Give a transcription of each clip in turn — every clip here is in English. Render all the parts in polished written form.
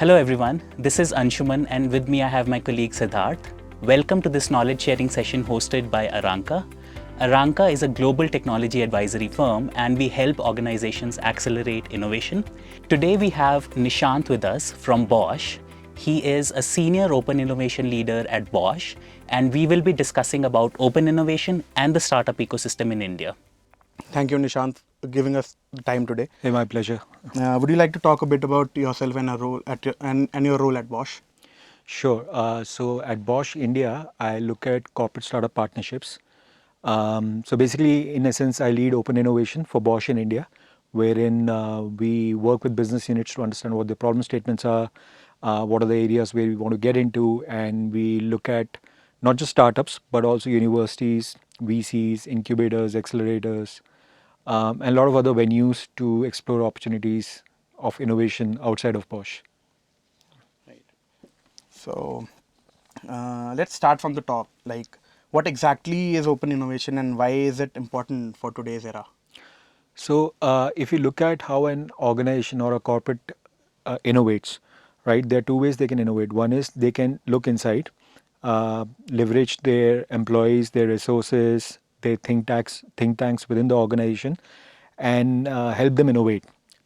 Hello everyone, this is Anshuman and with me I have my colleague Siddharth. Welcome to this knowledge sharing session hosted by Aranca. Aranca is a global technology advisory firm and we help organizations accelerate innovation. Today we have Nishant with us from Bosch. He is a senior open innovation leader at Bosch and we will be discussing about open innovation and the startup ecosystem in India. Thank you, Nishant, for giving us the time today. Hey, my pleasure. Would you like to talk a bit about yourself and your role at Bosch? Sure. So at Bosch India, I look at corporate startup partnerships. So basically, in essence, I lead open innovation for Bosch in India, wherein we work with business units to understand what the problem statements are, what are the areas where we want to get into, and we look at not just startups, but also universities, VCs, incubators, accelerators, and a lot of other venues to explore opportunities of innovation outside of Bosch. Right. So let's start from the top. Like, what exactly is open innovation and why is it important for today's era? So, if you look at how an organization or a corporate innovates, right, there are two ways they can innovate. One is they can look inside, leverage their employees, their resources, their think tanks within the organization, and help them innovate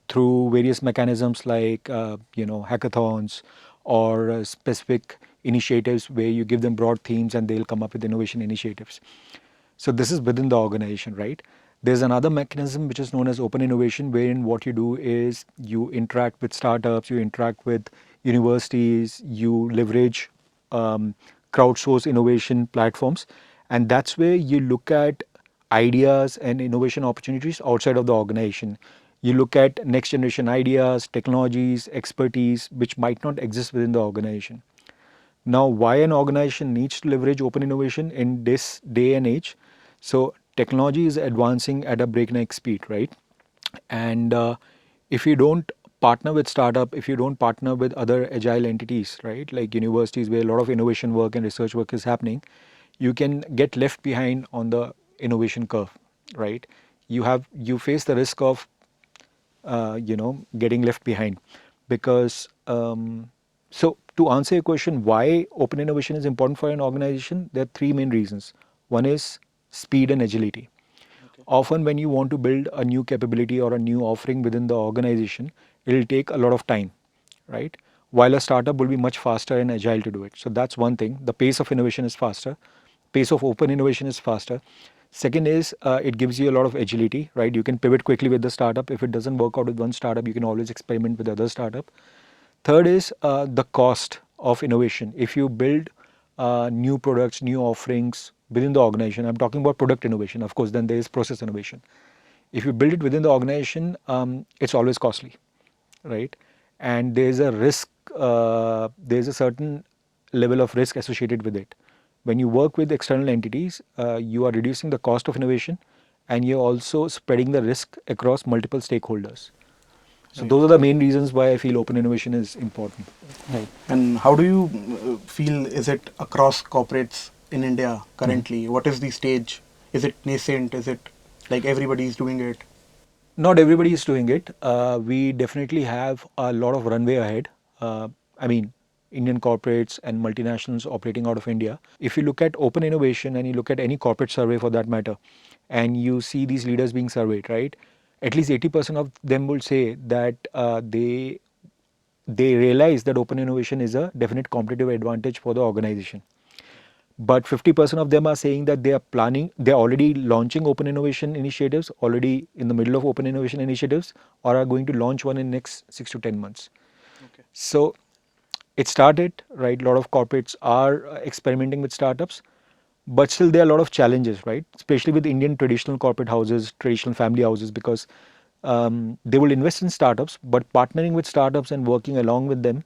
through various mechanisms like hackathons or specific initiatives where you give them broad themes and they'll come up with innovation initiatives. So this is within the organization, right? There's another mechanism which is known as open innovation, wherein what you do is you interact with startups, you interact with universities, you leverage crowdsource innovation platforms, and that's where you look at ideas and innovation opportunities outside of the organization. You look at next generation ideas, technologies, expertise, which might not exist within the organization. Now, why an organization needs to leverage open innovation in this day and age? So, technology is advancing at a breakneck speed, right? And if you don't partner with startup, if you don't partner with other agile entities, right, like universities where a lot of innovation work and research work is happening, you can get left behind on the innovation curve, right? You face the risk of getting left behind because so to answer your question why open innovation is important for an organization, there are three main reasons. One is speed and agility. Okay. Often when you want to build a new capability or a new offering within the organization, it will take a lot of time, right? While a startup will be much faster and agile to do it. So that's one thing. The pace of innovation is faster. Pace of open innovation is faster. Second is it gives you a lot of agility, right? You can pivot quickly with the startup. If it doesn't work out with one startup, you can always experiment with other startup. Third is the cost of innovation. If you build new products, new offerings within the organization, I'm talking about product innovation, of course, then there is process innovation. If you build it within the organization, it's always costly, right? And there's a risk, there's a certain level of risk associated with it. When you work with external entities, you are reducing the cost of innovation and you're also spreading the risk across multiple stakeholders. So Right. those are the main reasons why I feel open innovation is important. Right. And how do you feel is it across corporates in India currently? What is the stage? Is it nascent? Is it like everybody is doing it? Not everybody is doing it. We definitely have a lot of runway ahead. I mean, Indian corporates and multinationals operating out of India. If you look at open innovation and you look at any corporate survey for that matter, and you see these leaders being surveyed, right? At least 80% of them will say that they realize that open innovation is a definite competitive advantage for the organization. But 50% of them are saying that they are planning, they're already launching open innovation initiatives, already in the middle of open innovation initiatives, or are going to launch one in next 6 to 10 months. Okay. So it started, right? A lot of corporates are experimenting with startups, but still there are a lot of challenges, right? Especially with Indian traditional corporate houses, traditional family houses, because they will invest in startups, but partnering with startups and working along with them,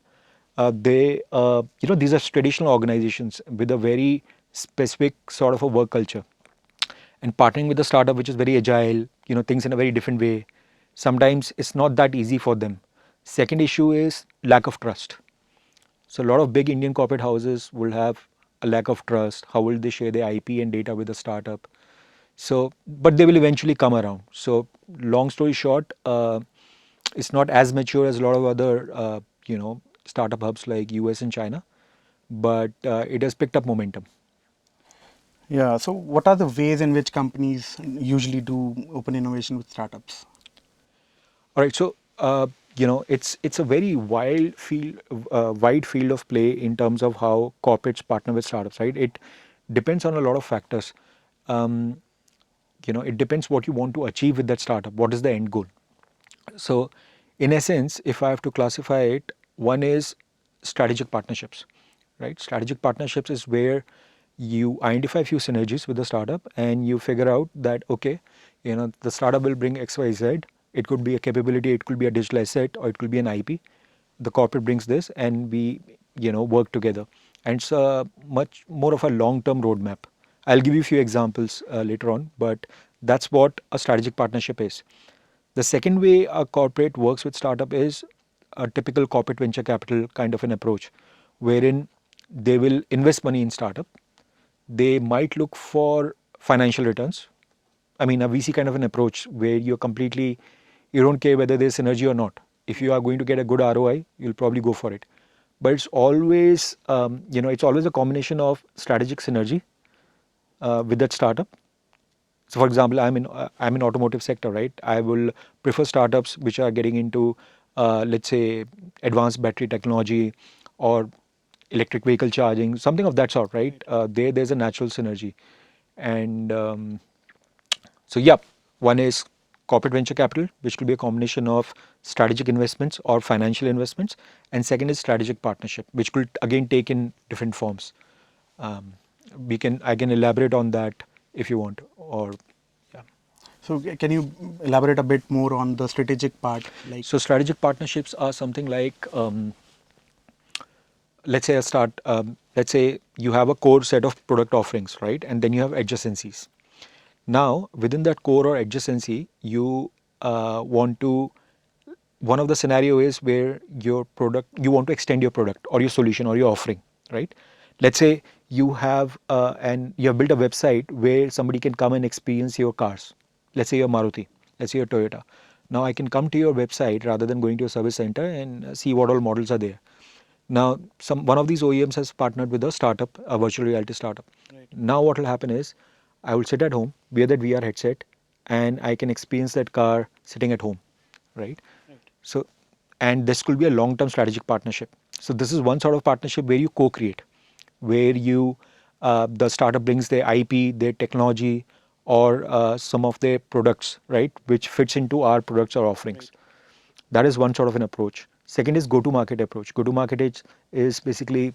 these are traditional organizations with a very specific sort of a work culture. And partnering with a startup which is very agile, things in a very different way, sometimes it's not that easy for them. Second issue is lack of trust. So a lot of big Indian corporate houses will have a lack of trust. How will they share their IP and data with the startup? So, but they will eventually come around. So, long story short, it's not as mature as a lot of other, startup hubs like US and China, but it has picked up momentum. Yeah. So, what are the ways in which companies usually do open innovation with startups? All right, so it's a very wide field of play in terms of how corporates partner with startups, right? It depends on a lot of factors. Um, it depends what you want to achieve with that startup. What is the end goal? So, in essence, if I have to classify it, one is strategic partnerships, right? Strategic partnerships is where you identify a few synergies with the startup and you figure out that, okay, the startup will bring X, Y, Z. It could be a capability, it could be a digital asset, or it could be an IP. The corporate brings this and we, work together. And it's a much more of a long-term roadmap. I'll give you a few examples later on, but that's what a strategic partnership is. The second way a corporate works with startup is a typical corporate venture capital kind of an approach, wherein they will invest money in startup. They might look for financial returns. I mean, a VC kind of an approach where you don't care whether there's synergy or not. If you are going to get a good ROI, you'll probably go for it. But it's always a combination of strategic synergy with that startup. So, for example, I'm in automotive sector, right? I will prefer startups which are getting into, let's say, advanced battery technology or electric vehicle charging, something of that sort, right? There's a natural synergy, and so yeah, one is corporate venture capital, which could be a combination of strategic investments or financial investments, and second is strategic partnership, which could again take in different forms. Um, I can elaborate on that if you want, or yeah. So, can you elaborate a bit more on the strategic part? Like, So strategic partnerships are something like, let's say you have a core set of product offerings, right? And then you have adjacencies. Now, within that core or adjacency, you want to, one of the scenario is where you want to extend your product or your solution or your offering, right? Let's say you have built a website where somebody can come and experience your cars. Let's say you're Maruti, let's say you're Toyota. Now I can come to your website rather than going to a service center and see what all models are there. Now, one of these OEMs has partnered with a startup, a virtual reality startup. right. Now, what will happen is, I will sit at home, wear that VR headset, and I can experience that car sitting at home, right? Right. So, and this could be a long-term strategic partnership. So, this is one sort of partnership where you co-create, where the startup brings their IP, their technology, or some of their products, right, which fits into our products or offerings. Right. That is one sort of an approach. Second is go-to-market approach. Go-to-market is basically,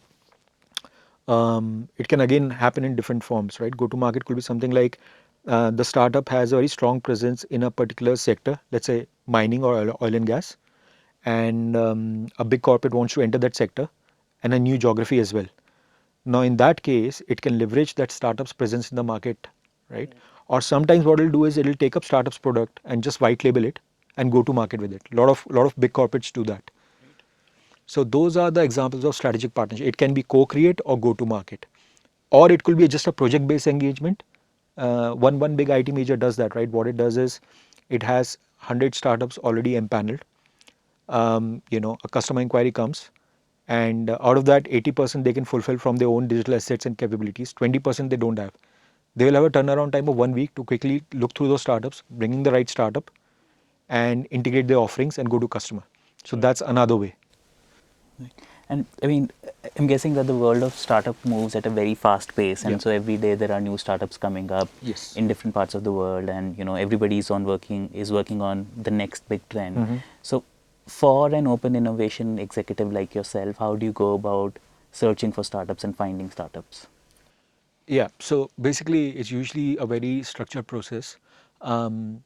it can again happen in different forms, right? Go-to-market could be something like the startup has a very strong presence in a particular sector, let's say mining or oil and gas, and a big corporate wants to enter that sector and a new geography as well. Now, in that case, it can leverage that startup's presence in the market, right? Or sometimes what it'll do is it'll take up startup's product and just white label it and go to market with it. Lot of big corporates do that. Right. So those are the examples of strategic partnership. It can be co-create or go to market, or it could be just a project-based engagement. One big IT major does that, right? What it does is it has 100 startups already empaneled. A customer inquiry comes, and out of that, 80% they can fulfill from their own digital assets and capabilities. 20% they don't have. They will have a turnaround time of 1 week to quickly look through those startups, bringing the right startup, and integrate their offerings and go to customer. So Right. that's another way. Right. And I mean, I'm guessing that the world of startup moves at a very fast pace, Yeah. and so every day there are new startups coming up Yes. in different parts of the world, and everybody is working on the next big trend. Mhm. So, for an open innovation executive like yourself, how do you go about searching for startups and finding startups? Yeah. So basically, it's usually a very structured process. Um,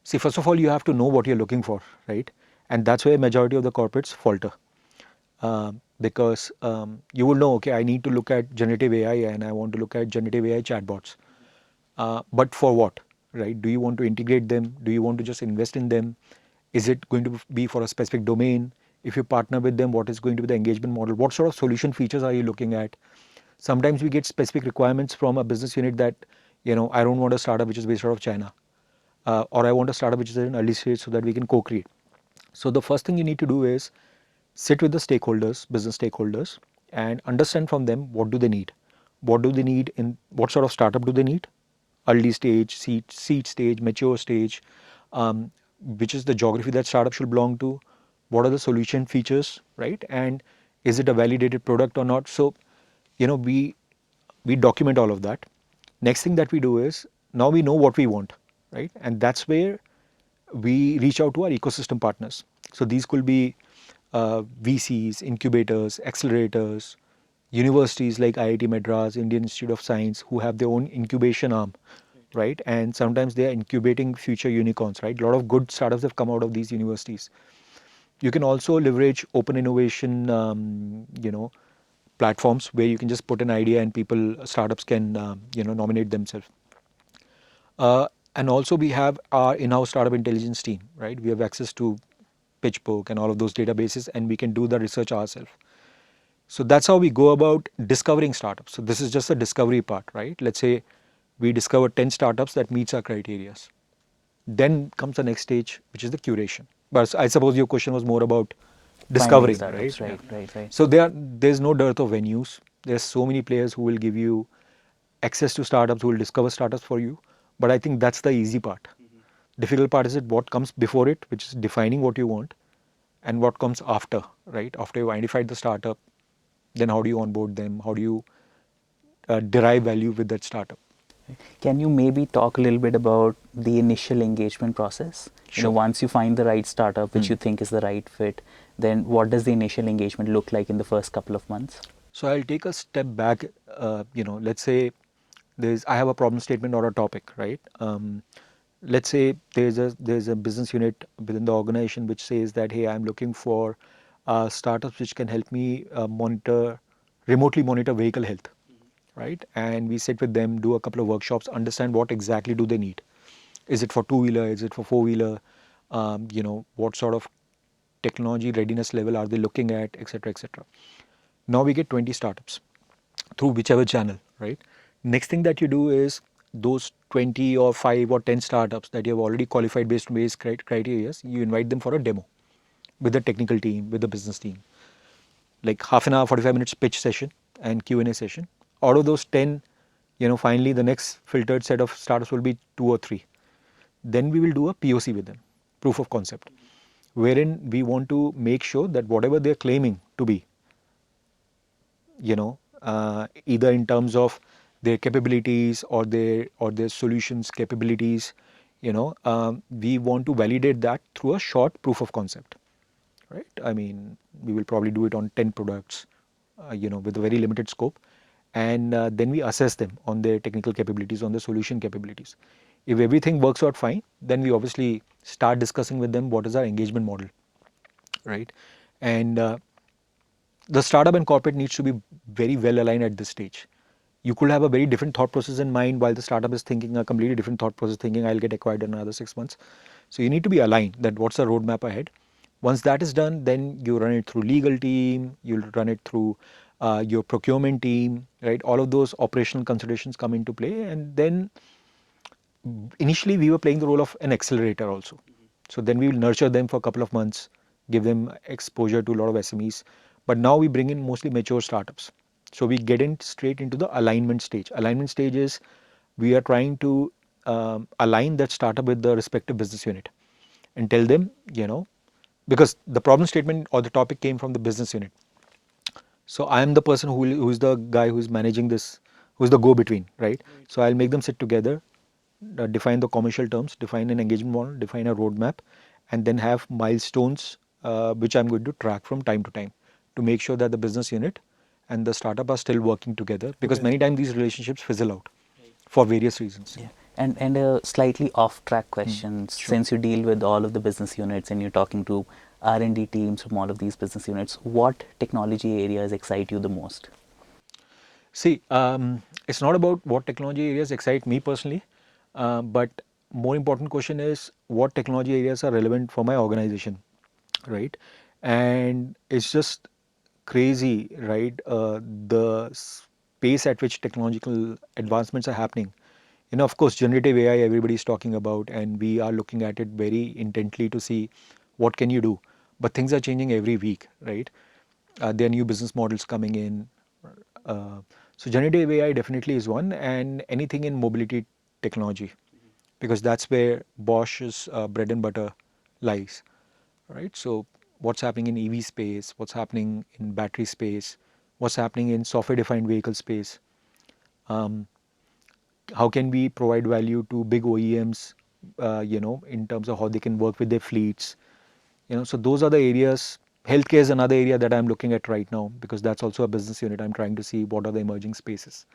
See, first of all, you have to know what you're looking for, right? And that's where majority of the corporates falter. Because you will know, okay, I need to look at generative AI and I want to look at generative AI chatbots. But for what, right? Do you want to integrate them? Do you want to just invest in them? Is it going to be for a specific domain? If you partner with them, what is going to be the engagement model? What sort of solution features are you looking at? Sometimes we get specific requirements from a business unit that, I don't want a startup which is based out of China, or I want a startup which is in early stage so that we can co-create. So the first thing you need to do is sit with the stakeholders, business stakeholders, and understand from them what do they need. What do they need in what sort of startup do they need? Early stage, seed stage, mature stage, which is the geography that startup should belong to, what are the solution features, right? And is it a validated product or not? So, we document all of that. Next thing that we do is now we know what we want, right? And that's where we reach out to our ecosystem partners. So these could be VCs, incubators, accelerators, universities like IIT Madras, Indian Institute of Science, who have their own incubation arm, right? And sometimes they are incubating future unicorns, right? A lot of good startups have come out of these universities. You can also leverage open innovation, platforms where you can just put an idea and startups can, nominate themselves. And also we have our in-house startup intelligence team, right? We have access to PitchBook and all of those databases, and we can do the research ourselves. So that's how we go about discovering startups. So this is just the discovery part, right? Let's say we discover 10 startups that meets our criteria. Then comes the next stage, which is the curation. But I suppose your question was more about Finding discovering, right? startups, right, right. So there's no dearth of venues. There's so many players who will give you access to startups, who will discover startups for you. But I think that's the easy part. Difficult part is what comes before it, which is defining what you want, and what comes after, right? After you've identified the startup, then how do you onboard them? How do you derive value with that startup? Can you maybe talk a little bit about the initial engagement process? Sure. Once you find the right startup which you think is the right fit, then what does the initial engagement look like in the first couple of months? So I'll take a step back. Let's say I have a problem statement or a topic, right? Let's say there's a business unit within the organization which says that, hey, I'm looking for startups which can help me remotely monitor vehicle health, right? And we sit with them, do a couple of workshops, understand what exactly do they need. Is it for two-wheeler? Is it for four-wheeler? What sort of technology readiness level are they looking at, etc., etc. Now we get 20 startups through whichever channel, right? Next thing that you do is those 20 or 5 or 10 startups that you have already qualified based on various criteria, you invite them for a demo with the technical team, with the business team, like half an hour, 45 minutes pitch session and Q&A session. Out of those 10, finally the next filtered set of startups will be 2 or 3. Then we will do a POC with them, proof of concept, wherein we want to make sure that whatever they're claiming to be, either in terms of their capabilities or their solutions capabilities, we want to validate that through a short proof of concept, right? I mean, we will probably do it on 10 products, with a very limited scope, and then we assess them on their technical capabilities, on their solution capabilities. If everything works out fine, then we obviously start discussing with them what is our engagement model, right? And the startup and corporate needs to be very well aligned at this stage. You could have a very different thought process in mind while the startup is thinking a completely different thought process, thinking I'll get acquired in another 6 months. So you need to be aligned that what's the roadmap ahead. Once that is done, then you run it through legal team, you'll run it through your procurement team, right? All of those operational considerations come into play, and then initially we were playing the role of an accelerator also. So then we will nurture them for a couple of months, give them exposure to a lot of SMEs. But now we bring in mostly mature startups. So we get in straight into the alignment stage. Alignment stage is we are trying to align that startup with the respective business unit and tell them, because the problem statement or the topic came from the business unit. So I am the person who is the guy who is managing this, who is the go-between, right? So I'll make them sit together, define the commercial terms, define an engagement model, define a roadmap, and then have milestones which I'm going to track from time to time to make sure that the business unit and the startup are still working together, because many times these relationships fizzle out for various reasons. Yeah. And a slightly off-track question, since you deal with all of the business units and you're talking to R&D teams from all of these business units, what technology areas excite you the most? See, it's not about what technology areas excite me personally, but more important question is what technology areas are relevant for my organization, right? And it's just crazy, right? The pace at which technological advancements are happening. Of course, generative AI everybody is talking about, and we are looking at it very intently to see what can you do. but things are changing every week, right? There are new business models coming in. Uh, so generative AI definitely is one, and anything in mobility technology, because that's where Bosch's bread and butter lies, right? So what's happening in EV space, what's happening in battery space, what's happening in software-defined vehicle space. Um, how can we provide value to big OEMs, in terms of how they can work with their fleets, so those are the areas. Healthcare is another area that I'm looking at right now, because that's also a business unit. I'm trying to see what are the emerging spaces.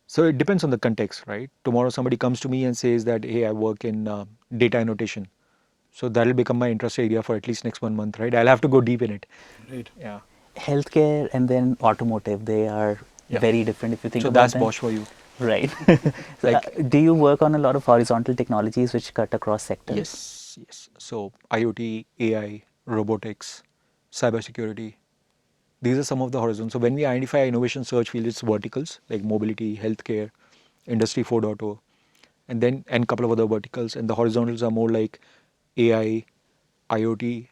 So it depends on the context, right? Tomorrow somebody comes to me and says that, hey, I work in data annotation. So that'll become my interest area for at least next 1 month, right? I'll have to go deep in it. Right. Yeah. Healthcare and then automotive, they are Yeah. very different if you think So about that's them. Bosch for you. Right. So, Like, do you work on a lot of horizontal technologies which cut across sectors? yes. So IoT, AI, robotics, cybersecurity, these are some of the horizons. So when we identify innovation search field, it's verticals like mobility, healthcare, industry 4.0, and couple of other verticals. And the horizontals are more like AI, IoT,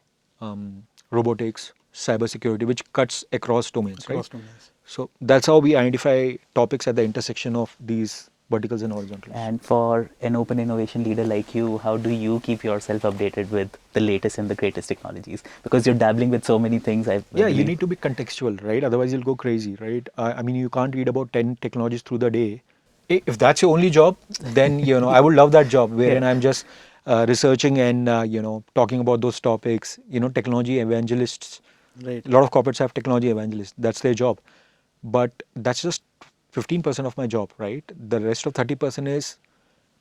robotics, cybersecurity, which cuts across domains, right? Across domains. So that's how we identify topics at the intersection of these verticals and horizontals. And for an open innovation leader like you, how do you keep yourself updated with the latest and the greatest technologies? Because you're dabbling with so many things, I Yeah, you believe. need to be contextual, right? Otherwise, you'll go crazy, right? I mean, you can't read about 10 technologies through the day. If that's your only job, then, I would love that job wherein Yeah. I'm just researching and, talking about those topics. Technology evangelists, Right. a lot of corporates have technology evangelists. That's their job. But that's just 15% of my job, right? The rest of 30% is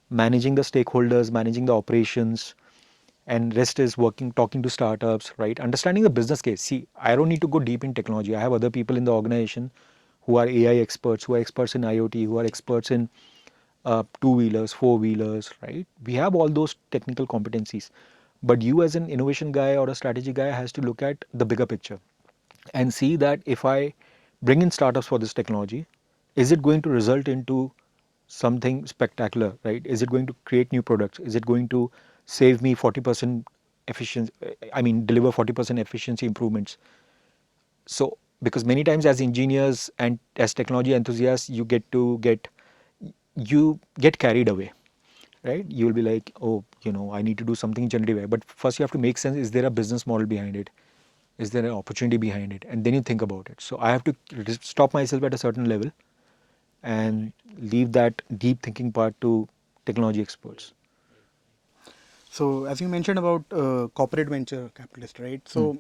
managing the stakeholders, managing the operations, and rest is working, talking to startups, right? Understanding the business case. See, I don't need to go deep in technology. I have other people in the organization who are AI experts, who are experts in IoT, who are experts in two-wheelers, four-wheelers, right? We have all those technical competencies. But you as an innovation guy or a strategy guy has to look at the bigger picture and see that if I bring in startups for this technology, is it going to result into something spectacular, right? Is it going to create new products? Is it going to save me 40% efficiency? I mean, deliver 40% efficiency improvements. So, because many times as engineers and as technology enthusiasts, you get carried away, right? You will be like, oh, I need to do something generative AI. But first you have to make sense, is there a business model behind it? Is there an opportunity behind it? And then you think about it. So I have to stop myself at a certain level and leave that deep thinking part to technology experts. So as you mentioned about corporate venture capitalist, right? So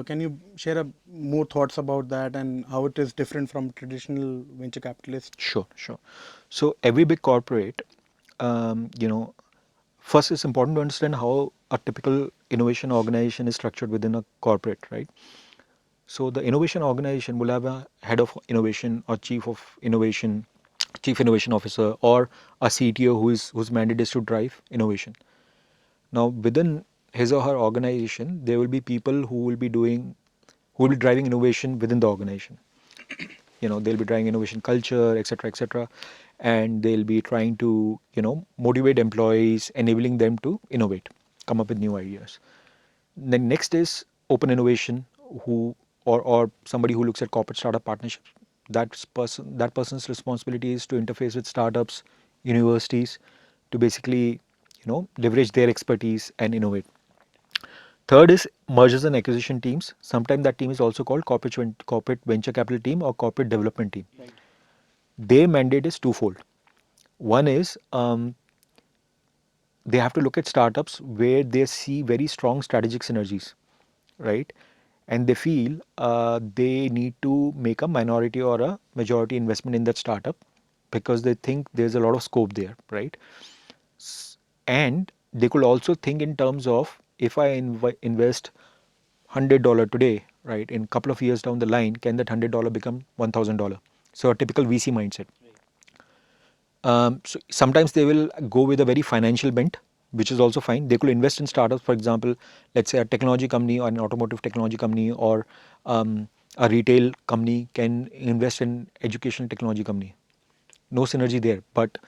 can you share more thoughts about that and how it is different from traditional venture capitalist? Sure. So every big corporate, first it's important to understand how a typical innovation organization is structured within a corporate, right? So the innovation organization will have a head of innovation or chief innovation officer, or a CTO whose mandate is to drive innovation. Now within his or her organization, there will be people who will be driving innovation within the organization. They'll be driving innovation culture, etc., and they'll be trying to motivate employees, enabling them to innovate, come up with new ideas. Then next is open innovation, who or somebody who looks at corporate startup partnerships. That person's responsibility is to interface with startups, universities, to basically leverage their expertise and innovate. Third is mergers and acquisition teams. Sometimes that team is also called corporate venture capital team or corporate development team. Right. Their mandate is twofold. One is they have to look at startups where they see very strong strategic synergies, right? And they feel they need to make a minority or a majority investment in that startup because they think there's a lot of scope there, right? And they could also think in terms of, if I invest $100 today, right, in a couple of years down the line, can that $100 become $1,000? So a typical VC mindset. So sometimes they will go with a very financial bent, which is also fine. They could invest in startups, for example, let's say a technology company or an automotive technology company, or a retail company can invest in educational technology company. No synergy there, but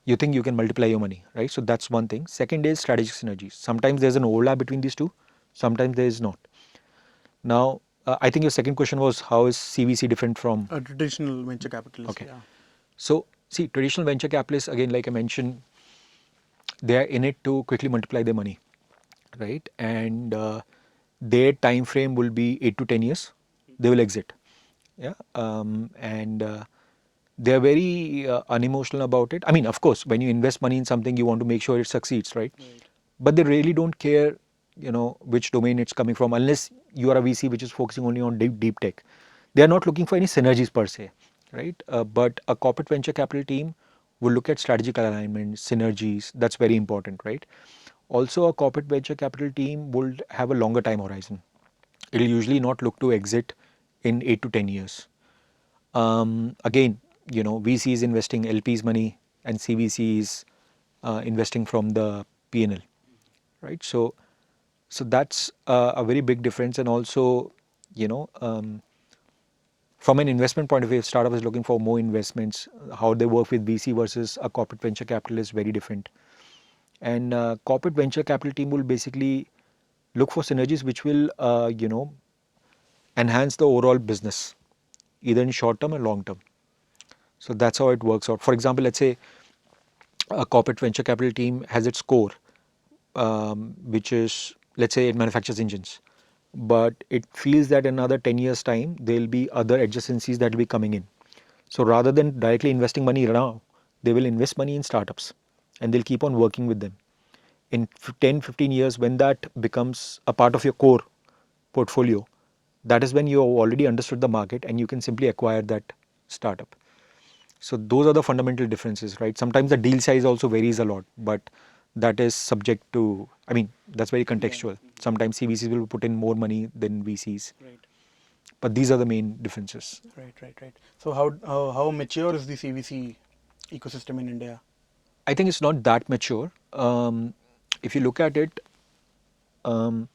you think you can multiply your money, right? So that's one thing. Second is strategic synergies. Sometimes there's an overlap between these two, sometimes there is not. Now, I think your second question was how is CVC different from A traditional venture capitalist. Okay. Yeah. So, see, traditional venture capitalists, again, like I mentioned, they are in it to quickly multiply their money, right? And their time frame will be 8 to 10 years. They will exit, yeah. And they are very unemotional about it. I mean, of course, when you invest money in something, you want to make sure it succeeds, right? But they really don't care, which domain it's coming from, unless you are a VC which is focusing only on deep tech. They are not looking for any synergies per se, right? But a corporate venture capital team will look at strategic alignment, synergies. That's very important, right? Also, a corporate venture capital team will have a longer time horizon. It will usually not look to exit in 8 to 10 years. Again, VCs investing LPs money and CVCs investing from the P&L, right? So that's a very big difference. And also, you know, from an investment point of view, if startup is looking for more investments, how they work with VC versus a corporate venture capital is very different. And corporate venture capital team will basically look for synergies which will, enhance the overall business, either in short term or long term. So that's how it works out. For example, let's say a corporate venture capital team has its core, which is, let's say, it manufactures engines, but it feels that in another 10 years' time, there'll be other adjacencies that will be coming in. So rather than directly investing money now, they will invest money in startups and they'll keep on working with them. In 10, 15 years, when that becomes a part of your core portfolio, that is when you have already understood the market and you can simply acquire that startup. So those are the fundamental differences, right? Sometimes the deal size also varies a lot, but that is subject to, I mean, that's very contextual. Sometimes CVCs will put in more money than VCs. Right. But these are the main differences. Right. So how mature is the CVC ecosystem in India? I think it's not that mature. If you look at it, um,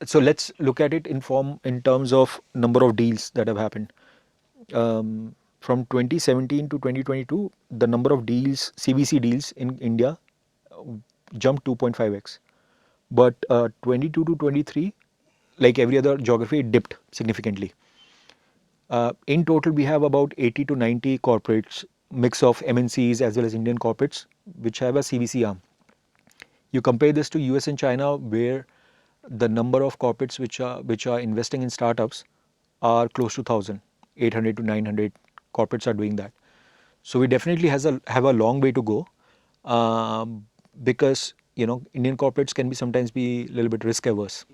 so let's look at it in terms of number of deals that have happened. From 2017 to 2022, the number of deals, CVC deals in India, uh, jumped 2.5x. But 22 to 23, like every other geography, it dipped significantly. In total, we have about 80 to 90 corporates, mix of MNCs as well as Indian corporates, which have a CVC arm. You compare this to US and China, where the number of corporates which are investing in startups are close to 1,000, 800 to 900 corporates are doing that. So we definitely have a long way to go, because Indian corporates can be sometimes be a little bit risk averse,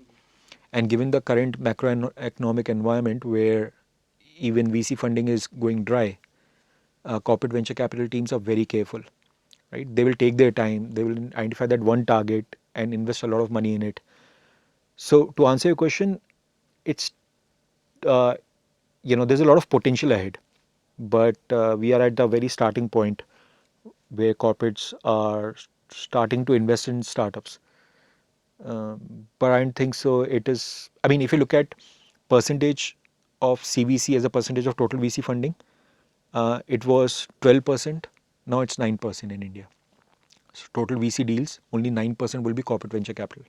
and given the current macroeconomic environment where even VC funding is going dry, corporate venture capital teams are very careful, right? They will take their time, they will identify that one target and invest a lot of money in it. So to answer your question, it's uh, there's a lot of potential ahead, but we are at the very starting point where corporates are starting to invest in startups. But I don't think so. It is. I mean, if you look at percentage of CVC as a percentage of total VC funding, it was 12%. Now it's 9% in India. So total VC deals, only 9% will be corporate venture capital.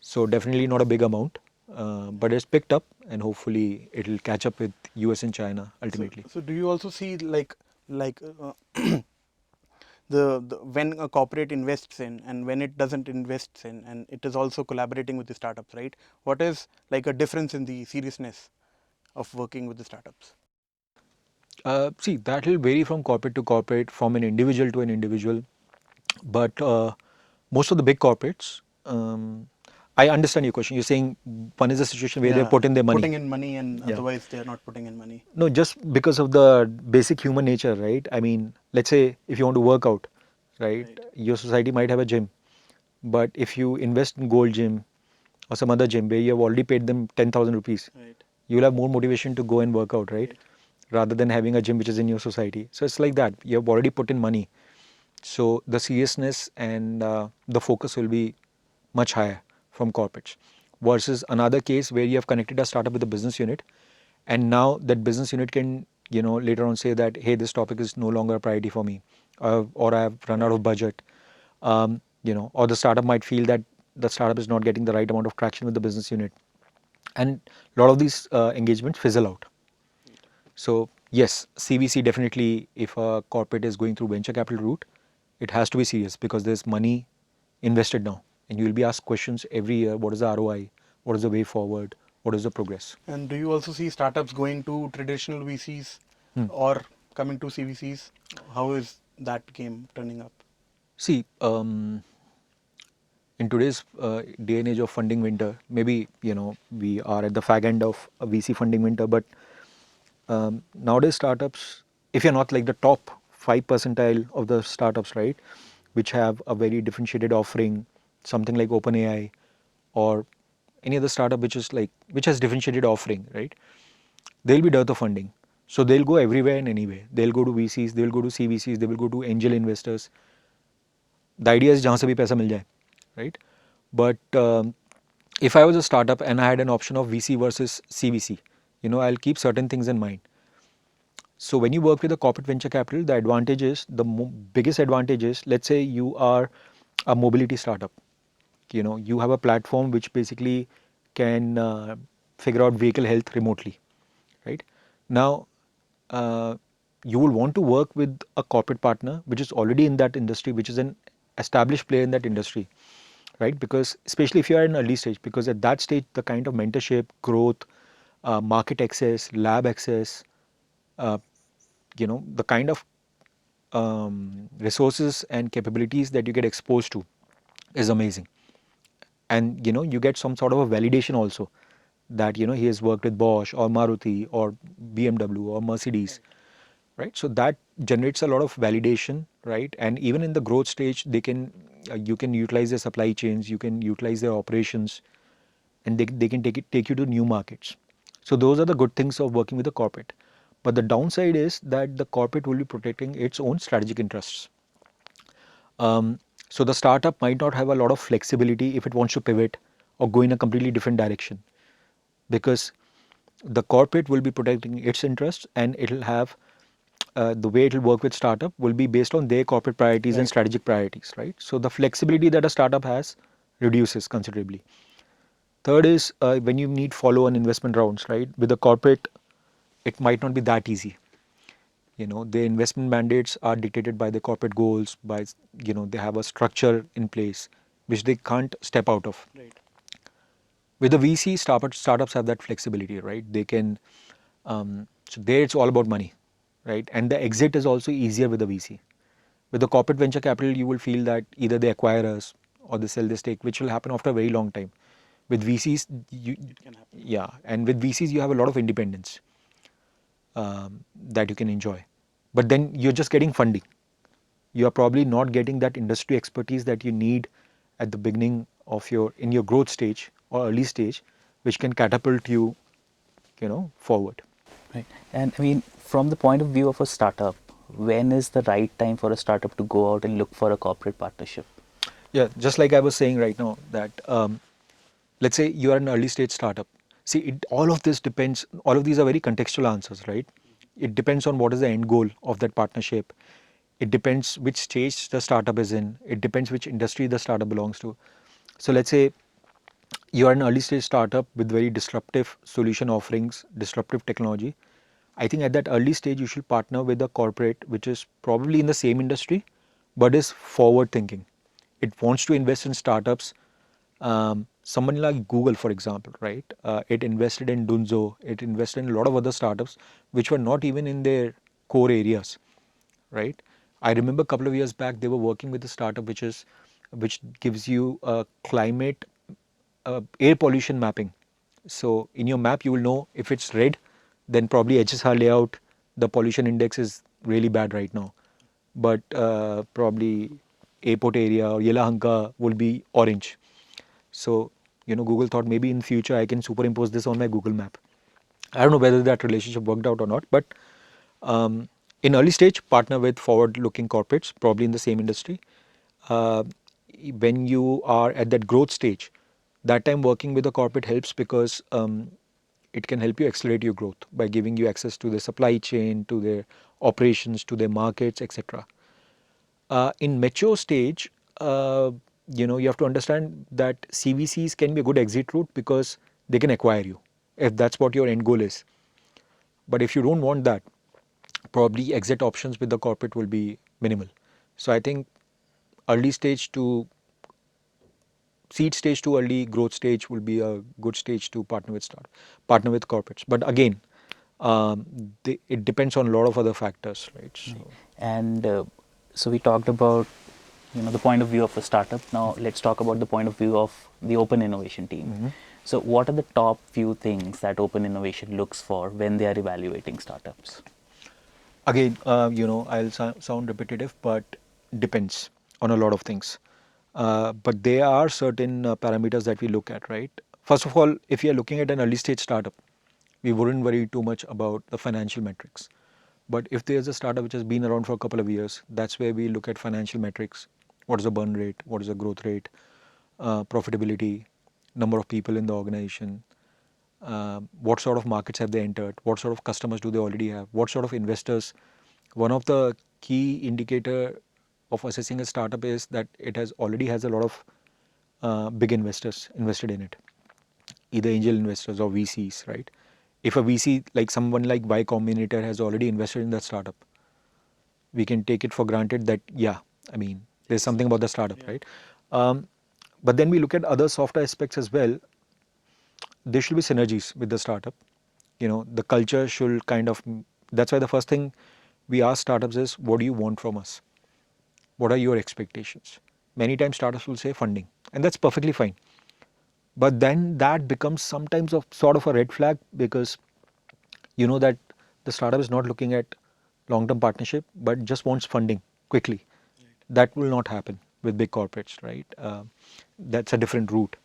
So definitely not a big amount, but it's picked up, and hopefully it will catch up with US and China ultimately. So do you also see like the when a corporate invests in and when it doesn't invest in, and it is also collaborating with the startups, right? What is like a difference in the seriousness of working with the startups? See, that will vary from corporate to corporate, from an individual to an individual. But most of the big corporates, I understand your question. You're saying one is a situation where they put in their money. Putting in money and Yeah. otherwise they are not putting in money. No, just because of the basic human nature, right? I mean, let's say if you want to work out, right? Your society might have a gym, but if you invest in Gold Gym or some other gym where you have already paid them 10,000 rupees, you will have more motivation to go and work out, right? Rather than having a gym which is in your society. So it's like that. You have already put in money. So the seriousness and the focus will be much higher from corporates versus another case where you have connected a startup with a business unit, and now that business unit can later on say that, hey, this topic is no longer a priority for me, or I have run out of budget, or the startup might feel that the startup is not getting the right amount of traction with the business unit. and a lot of these engagements fizzle out. So yes, CVC definitely, if a corporate is going through venture capital route, it has to be serious because there's money invested now, and you will be asked questions every year. What is the ROI? What is the way forward? What is the progress? And do you also see startups going to traditional VCs Hmm. or coming to CVCs? How is that game turning up? See, in today's day and age of funding winter, maybe we are at the fag end of a VC funding winter, but nowadays startups, if you're not like the top 5 percentile of the startups, right, which have a very differentiated offering, something like OpenAI or any other startup which is like which has differentiated offering, right, they'll be dearth of funding. So they'll go everywhere and anywhere. They'll go to VCs, they'll go to CVCs, they will go to angel investors. The idea is जहाँ से भी पैसा मिल जाए, right? But if I was a startup and I had an option of VC versus CVC, I'll keep certain things in mind. So when you work with a corporate venture capital, the advantage is biggest advantage is, let's say you are a mobility startup. You have a platform which basically can figure out vehicle health remotely, right? Now, uh, you will want to work with a corporate partner which is already in that industry, which is an established player in that industry, right? Because especially if you are in early stage, because at that stage the kind of mentorship, growth, market access, lab access, uh, the kind of resources and capabilities that you get exposed to is amazing. And you get some sort of a validation also that he has worked with Bosch or Maruti or BMW or Mercedes, right? So that generates a lot of validation, right? And even in the growth stage, you can utilize their supply chains, you can utilize their operations, and they can take you to new markets. So those are the good things of working with a corporate. But the downside is that the corporate will be protecting its own strategic interests. So the startup might not have a lot of flexibility if it wants to pivot or go in a completely different direction, because the corporate will be protecting its interests, and it'll have the way it'll work with startup will be based on their corporate priorities and Right. strategic priorities, right? So the flexibility that a startup has reduces considerably. Third is when you need follow-on investment rounds, right? With a corporate, it might not be that easy. Their investment mandates are dictated by the corporate goals, by they have a structure in place which they can't step out of. Right. With the VC, startups have that flexibility, right? They can, so there it's all about money, right? And the exit is also easier with the VC. With the corporate venture capital, you will feel that either they acquire us or they sell the stake, which will happen after a very long time. With VCs, It can happen. yeah, and with VCs, you have a lot of independence that you can enjoy. But then you're just getting funding. You are probably not getting that industry expertise that you need at the beginning of in your growth stage or early stage, which can catapult you, forward. Right. And I mean, from the point of view of a startup, when is the right time for a startup to go out and look for a corporate partnership? Yeah, just like I was saying right now, that let's say you are an early stage startup. See, all of this depends, all of these are very contextual answers, right? It depends on what is the end goal of that partnership. It depends which stage the startup is in. It depends which industry the startup belongs to. So let's say you are an early stage startup with very disruptive solution offerings, disruptive technology. I think at that early stage, you should partner with a corporate which is probably in the same industry, but is forward thinking. It wants to invest in startups. Someone like Google, for example, right? It invested in Dunzo, it invested in a lot of other startups which were not even in their core areas, right? I remember a couple of years back, they were working with a startup which gives you a climate air pollution mapping. So in your map, you will know if it's red, then probably HSR layout, the pollution index is really bad right now. But probably airport area or Yelahanka will be orange. So, Google thought maybe in future I can superimpose this on my Google map. I don't know whether that relationship worked out or not, but in early stage, partner with forward-looking corporates, probably in the same industry. Uh, when you are at that growth stage, that time working with a corporate helps because it can help you accelerate your growth by giving you access to the supply chain, to their operations, to their markets, etc. In mature stage, you have to understand that CVCs can be a good exit route because they can acquire you. if that's what your end goal is. But if you don't want that, probably exit options with the corporate will be minimal. So I think early stage to seed stage to early growth stage will be a good stage to partner with corporates. But again, it depends on a lot of other factors, right? So And so we talked about the point of view of a startup. Now let's talk about the point of view of the open innovation team. So what are the top few things that open innovation looks for when they are evaluating startups? again, I'll sound repetitive, but depends on a lot of things. But there are certain parameters that we look at, right? First of all, if you're looking at an early stage startup, we wouldn't worry too much about the financial metrics. But if there's a startup which has been around for a couple of years, that's where we look at financial metrics. What is the burn rate? What is the growth rate? Profitability, number of people in the organization, what sort of markets have they entered, what sort of customers do they already have, what sort of investors. One of the key indicator of assessing a startup is that it has already has a lot of big investors invested in it, either angel investors or VCs, right? If a VC like someone like Y Combinator has already invested in that startup, we can take it for granted that yeah, I mean there's something about the startup, right? Um, but then we look at other softer aspects as well. There should be synergies with the startup. The culture should kind of, that's why the first thing we ask startups is, what do you want from us? What are your expectations? Many times startups will say funding, and that's perfectly fine. But then that becomes sometimes of sort of a red flag, because you know that the startup is not looking at long-term partnership but just wants funding quickly. That will not happen with big corporates, right? That's a different route.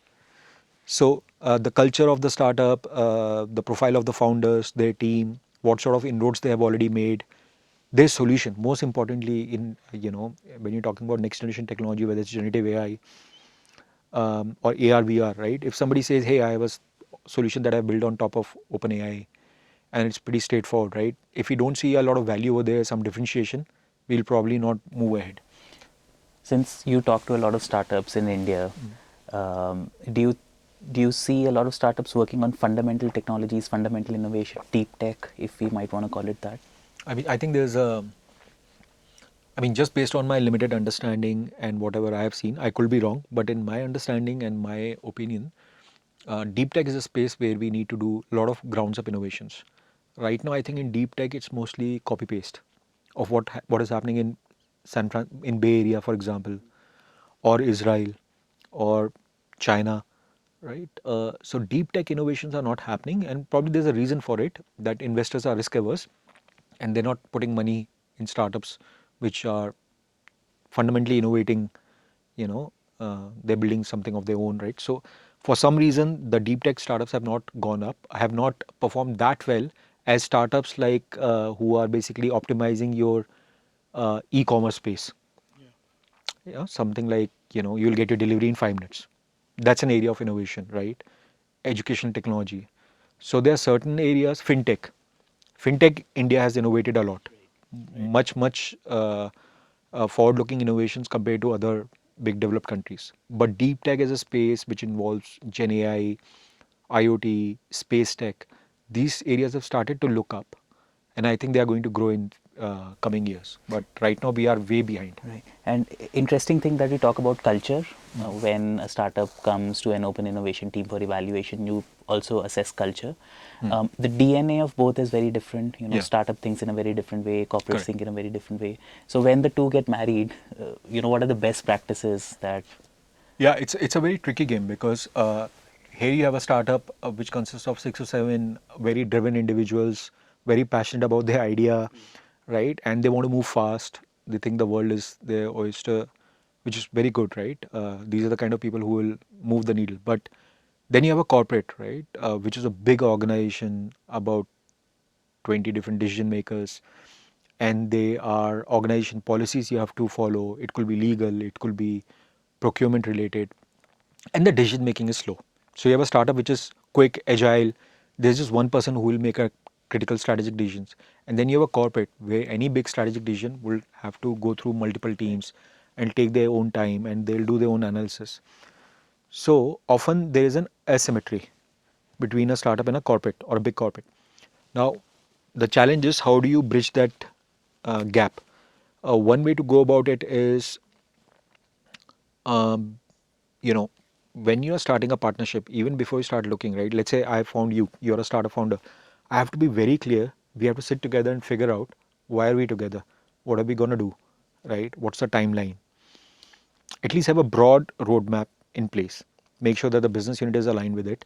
So the culture of the startup, the profile of the founders, their team, what sort of inroads they have already made, their solution. Most importantly, in when you're talking about next generation technology, whether it's generative AI or AR, VR, right? If somebody says, "Hey, I have a solution that I built on top of OpenAI," and it's pretty straightforward, right? If we don't see a lot of value over there, some differentiation, we'll probably not move ahead. Since you talk to a lot of startups in India, do you see a lot of startups working on fundamental technologies, fundamental innovation, deep tech, if we might want to call it that? I think there's a, just based on my limited understanding and whatever I have seen, I could be wrong, but in my understanding and my opinion, deep tech is a space where we need to do a lot of grounds up innovations. Right now, I think in deep tech, it's mostly copy paste of what is happening in in Bay Area, for example, or Israel, or China, right? So deep tech innovations are not happening, and probably there's a reason for it, that investors are risk averse, and they're not putting money in startups which are fundamentally innovating. They're building something of their own, right? So for some reason, the deep tech startups have not gone up, have not performed that well as startups like who are basically optimizing your e-commerce space. Yeah, something like you'll get your delivery in 5 minutes. That's an area of innovation, right? Educational technology. So there are certain areas. Fintech, India has innovated a lot, much forward-looking innovations compared to other big developed countries. But deep tech is a space which involves Gen AI, IoT, space tech. These areas have started to look up, and I think they are going to grow in coming years. But right now we are way behind. Right. And interesting thing that we talk about culture. When a startup comes to an open innovation team for evaluation, you also assess culture. The DNA of both is very different. Yeah. Startup thinks in a very different way, corporates Correct. think in a very different way. So when the two get married, what are the best practices that? Yeah, it's a very tricky game, because here you have a startup which consists of 6 or 7 very driven individuals, very passionate about their idea, right? And they want to move fast. They think the world is their oyster, which is very good, right? These are the kind of people who will move the needle. But then you have a corporate, right, which is a big organization, about 20 different decision makers, and they are organization policies you have to follow. It could be legal, it could be procurement related, and the decision making is slow. So you have a startup which is quick, agile. There's just one person who will make a critical strategic decisions, and then you have a corporate where any big strategic decision will have to go through multiple teams and take their own time, and they'll do their own analysis. So often there is an asymmetry between a startup and a corporate or a big corporate. Now, the challenge is how do you bridge that gap? One way to go about it is, um, you know, when you are starting a partnership, even before you start looking, right? Let's say I found you, you're a startup founder. I have to be very clear. We have to sit together and figure out why are we together? What are we going to do? Right? What's the timeline? At least have a broad roadmap in place. Make sure that the business unit is aligned with it.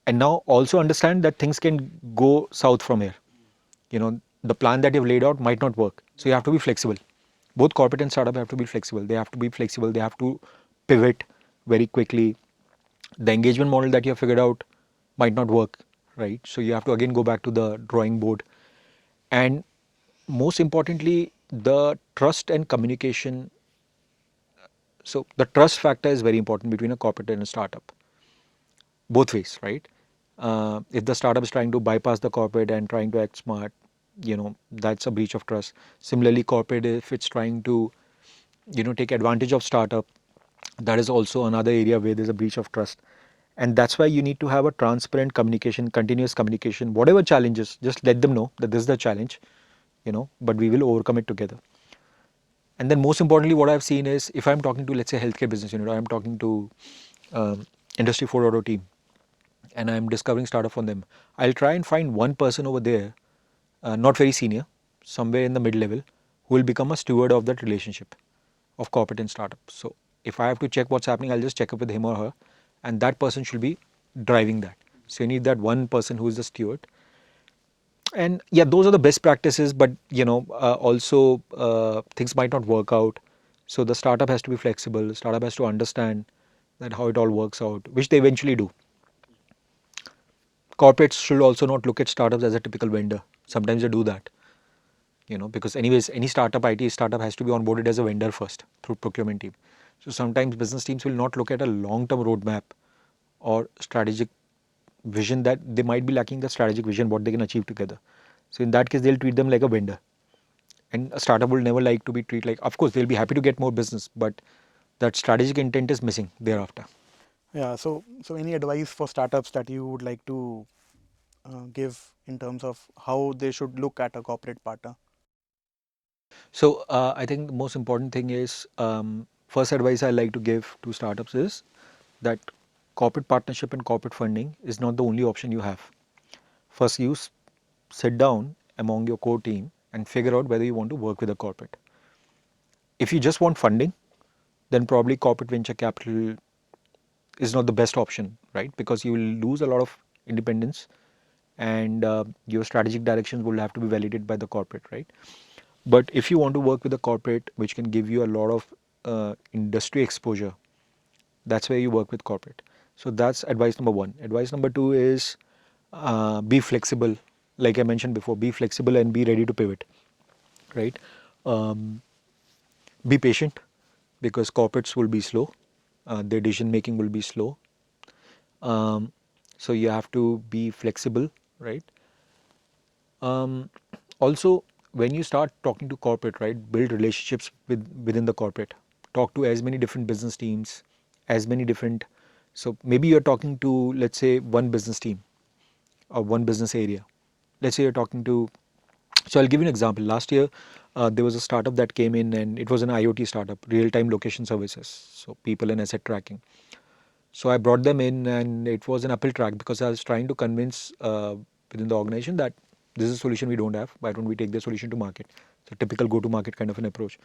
And now also understand that things can go south from here. The plan that you've laid out might not work. So you have to be flexible. Both corporate and startup have to be flexible. They have to be flexible. They have to pivot very quickly. The engagement model that you have figured out might not work, right? So you have to again go back to the drawing board. And most importantly, the trust and communication. So the trust factor is very important between a corporate and a startup, both ways, right? If the startup is trying to bypass the corporate and trying to act smart, that's a breach of trust. Similarly, corporate, if it's trying to, take advantage of startup, that is also another area where there's a breach of trust. And that's why you need to have a transparent communication, continuous communication. Whatever challenges, just let them know that this is the challenge, but we will overcome it together. And then most importantly, what I've seen is if I'm talking to, let's say, healthcare business unit, or I'm talking to Industry 4.0 team, and I'm discovering startup from them, I'll try and find one person over there, not very senior, somewhere in the mid level, who will become a steward of that relationship of corporate and startup. So if I have to check what's happening, I'll just check up with him or her, and that person should be driving that. So you need that one person who is the steward. And yeah, those are the best practices, but also things might not work out. So the startup has to be flexible. The startup has to understand that how it all works out, which they eventually do. Corporates should also not look at startups as a typical vendor. Sometimes they do that, because anyways, any startup, IT startup has to be onboarded as a vendor first through procurement team. So sometimes business teams will not look at a long-term roadmap or strategic vision, that they might be lacking the strategic vision, what they can achieve together. So in that case, they'll treat them like a vendor. And a startup will never like to be treated like, of course, they'll be happy to get more business, but that strategic intent is missing thereafter. Yeah. So any advice for startups that you would like to give in terms of how they should look at a corporate partner? So I think the most important thing is, first advice I like to give to startups is that corporate partnership and corporate funding is not the only option you have. First, you sit down among your core team and figure out whether you want to work with a corporate. If you just want funding, then probably corporate venture capital is not the best option, right? Because you will lose a lot of independence, and your strategic directions will have to be validated by the corporate, right? But if you want to work with a corporate which can give you a lot of industry exposure, that's where you work with corporate. So that's advice number one. Advice number two is be flexible. Like I mentioned before, be flexible and be ready to pivot, right? Um, be patient, because corporates will be slow. Their decision making will be slow. Um, so you have to be flexible, right? Um, Also, when you start talking to corporate, right, build relationships within the corporate. Talk to as many different business teams, as many different. So maybe you're talking to, let's say, one business team or one business area. Let's say you're talking to. So I'll give you an example. Last year, there was a startup that came in, and it was an IoT startup, real-time location services, so people and asset tracking. So I brought them in, and it was an uphill track because I was trying to convince within the organization that this is a solution we don't have. Why don't we take the solution to market? It's a typical go-to-market kind of an approach.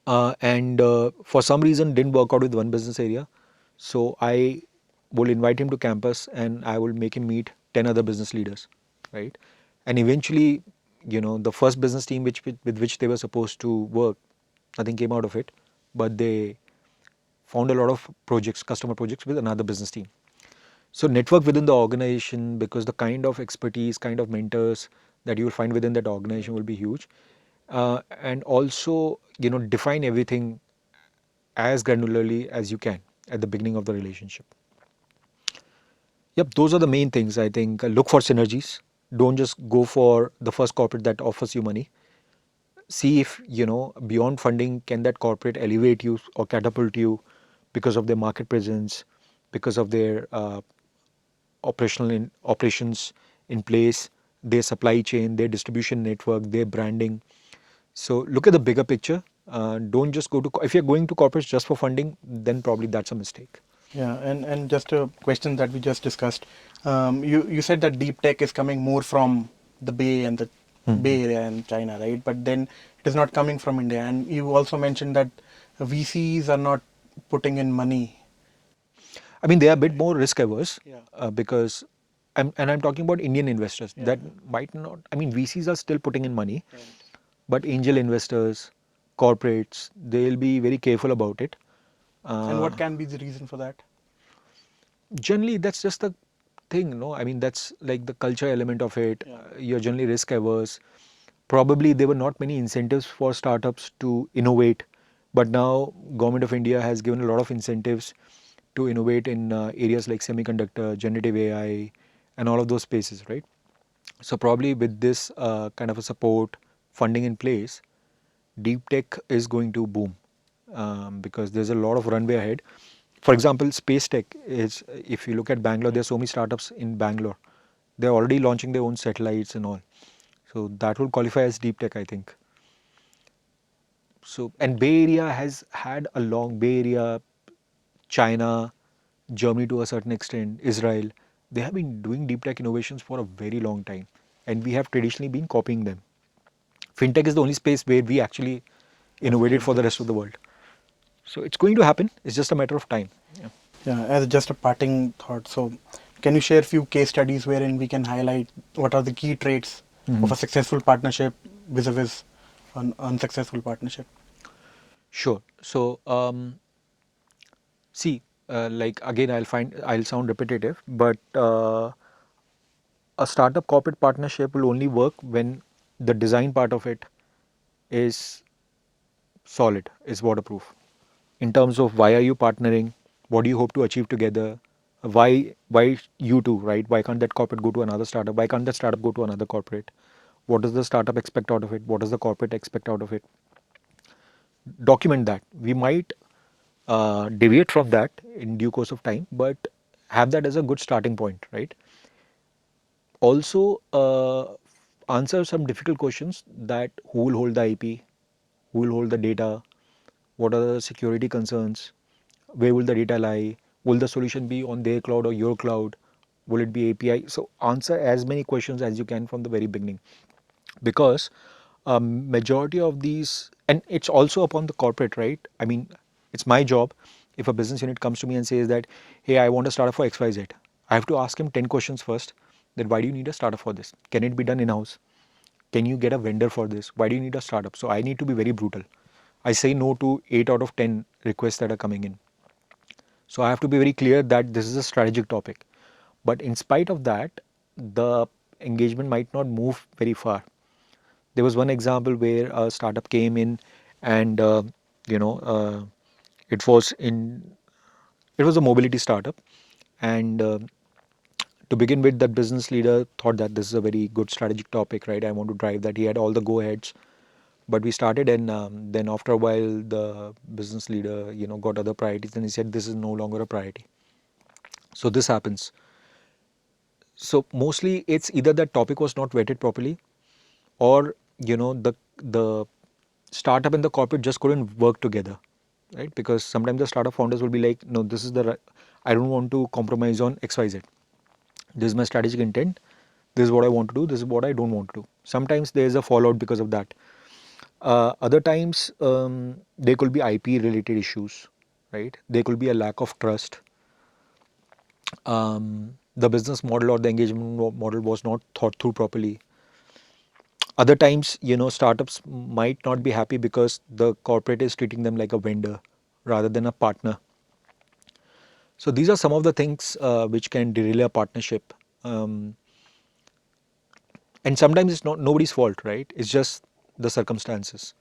And for some reason, didn't work out with one business area. So I will invite him to campus, and I will make him meet 10 other business leaders, right? And eventually, the first business team with which they were supposed to work, nothing came out of it, but they found a lot of projects, customer projects with another business team. So network within the organization, because the kind of expertise, kind of mentors that you will find within that organization will be huge. And also, define everything as granularly as you can at the beginning of the relationship. Yep, those are the main things. I think look for synergies. Don't just go for the first corporate that offers you money. See if, beyond funding, can that corporate elevate you or catapult you because of their market presence, because of their operations in place, their supply chain, their distribution network, their branding. So look at the bigger picture. Don't just go to, if you're going to corporates just for funding, then probably that's a mistake. Yeah, and just a question that we just discussed. You said that deep tech is coming more from the Bay and the Bay Area and China, right? But then it is not coming from India. And you also mentioned that VCs are not putting in money. I mean, they are a bit more risk averse Yeah. because, I'm talking about Indian investors that might not, I mean, VCs are still putting in money, Right. but angel investors, corporates, they'll be very careful about it. And what can be the reason for that? Generally, that's just the thing, no? I mean, that's like the culture element of it. Yeah. You're generally risk averse. Probably there were not many incentives for startups to innovate, but now government of India has given a lot of incentives to innovate in areas like semiconductor, generative AI, and all of those spaces, right? So probably with this kind of a support funding in place, deep tech is going to boom because there's a lot of runway ahead. For example, space tech is, if you look at Bangalore, there's so many startups in Bangalore. They're already launching their own satellites and all. So that will qualify as deep tech, I think. So, and Bay Area has had a long, Bay Area, China, Germany to a certain extent, Israel, they have been doing deep tech innovations for a very long time. And we have traditionally been copying them. Fintech is the only space where we actually innovated for the rest of the world. So it's going to happen. It's just a matter of time. Yeah. Yeah, as just a parting thought. So, can you share a few case studies wherein we can highlight what are the key traits of a successful partnership vis-a-vis an unsuccessful partnership? Sure. So, see, like again, I'll sound repetitive, but a startup corporate partnership will only work when the design part of it is solid, is waterproof. In terms of why are you partnering, what do you hope to achieve together, why you two, right? Why can't that corporate go to another startup? Why can't that startup go to another corporate? What does the startup expect out of it? What does the corporate expect out of it? Document that. We might deviate from that in due course of time, but have that as a good starting point, right? Also, answer some difficult questions that who will hold the IP, who will hold the data, what are the security concerns, where will the data lie, will the solution be on their cloud or your cloud, will it be API? So answer as many questions as you can from the very beginning, because majority of these, and it's also upon the corporate, right? I mean, it's my job. If a business unit comes to me and says that, hey, I want a startup for XYZ, I have to ask him 10 questions first. That why do you need a startup for this? Can it be done in-house? Can you get a vendor for this? Why do you need a startup? So I need to be very brutal. I say no to 8 out of 10 requests that are coming in. So I have to be very clear that this is a strategic topic. But in spite of that, the engagement might not move very far. There was one example where a startup came in and you know it was in it was a mobility startup, and to begin with, that business leader thought that this is a very good strategic topic, right? I want to drive that. He had all the go aheads, but we started, and then after a while the business leader got other priorities, and he said this is no longer a priority. So this happens. So mostly it's either that topic was not vetted properly, or the startup and the corporate just couldn't work together, right? Because sometimes the startup founders will be like, no, this is I don't want to compromise on XYZ. This is my strategic intent. This is what I want to do. This is what I don't want to do. Sometimes there is a fallout because of that. Other times there could be IP related issues, right? There could be a lack of trust. The business model or the engagement model was not thought through properly. Other times, startups might not be happy because the corporate is treating them like a vendor rather than a partner. So these are some of the things which can derail a partnership. Um, and sometimes it's not nobody's fault, right? It's just the circumstances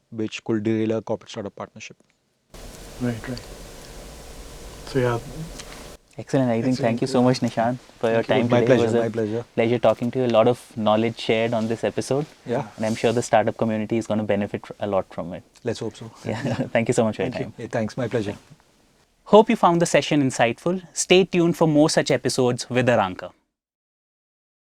which could derail a corporate startup partnership. Right, right. So yeah, Excellent. I think thank excellent. you so much, Nishant, for your time My today. pleasure, It was my a pleasure. pleasure talking to you. A lot of knowledge shared on this episode. Yeah. And I'm sure the startup community is going to benefit a lot from it. Let's hope so. Yeah. Thank you so much for your Thank you. time. Hey, thanks, my pleasure. Hope you found the session insightful. Stay tuned for more such episodes with Aranca.